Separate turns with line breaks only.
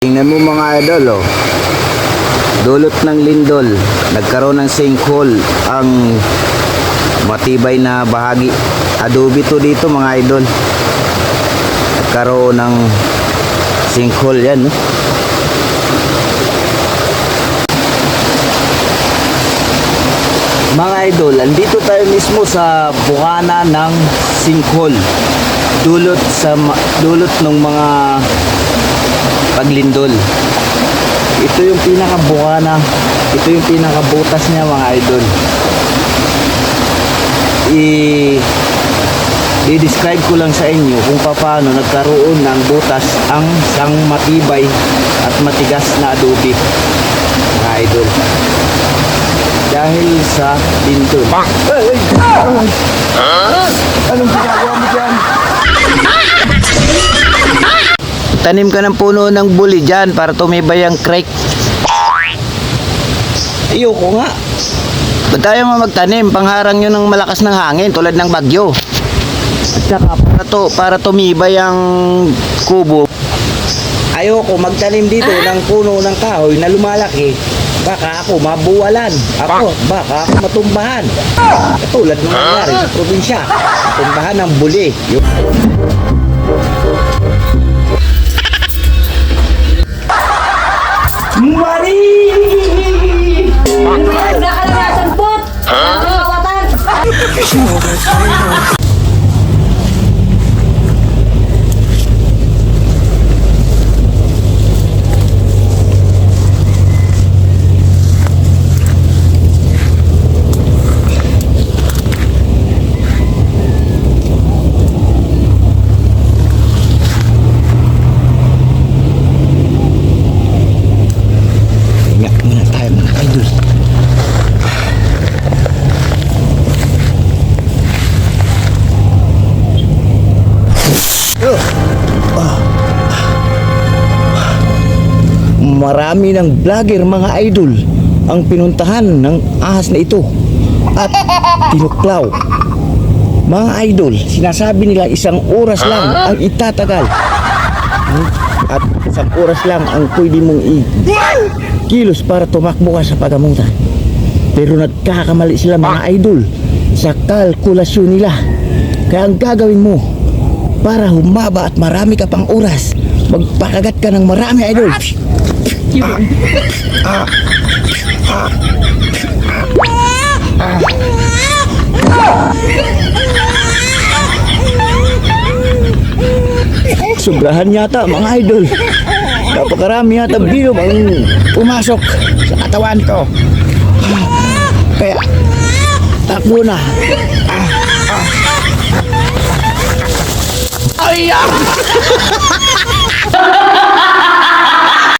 Tingnan mo mga idol, oh. Dulot ng lindol, nagkaroon ng sinkhole ang matibay na bahagi. Adobe to dito mga idol. Nagkaroon ng sinkhole yan, no? Mga idol, andito tayo mismo sa bukana ng sinkhole. Dulot ng mga paglindol. Ito yung pinakabukana, ito yung pinakabutas niya mga idol. I-describe ko lang sa inyo kung paano nagkaroon ng butas ang sang matibay at matigas na adobe mga idol, dahil sa lindol. Anong ginagawa mo dyan? Tanim ka ng puno ng buli dyan para tumibay ang crake. Ayoko nga. Ba't tayo magtanim? Pangharang yun ng malakas ng hangin tulad ng bagyo. At saka para tumibay ang kubo. Ayoko magtanim dito ng puno ng kahoy na lumalaki. Baka ako mabuwalan. Baka ako matumbahan. Tulad ng nangyari sa probinsya. Matumbahan ng buli. Mari!
Wala ka na nasampot! Nakakawatan!
Marami ng vlogger mga idol ang pinuntahan ng ahas na ito at tinuklaw. Mga idol, sinasabi nila 1 oras lang ang itatagal at 1 oras lang ang pwede mong kilos para tumakbo ka sa pagamutan. Pero nagkakamali sila mga idol sa kalkulasyon nila. Kaya ang gagawin mo para humaba at marami ka pang oras, magpakagat ka ng marami idol. Sobrahan yata mga idol. Napakarami yata bilog ang pumasok sa katawan ko. Kaya takbo na. Ay!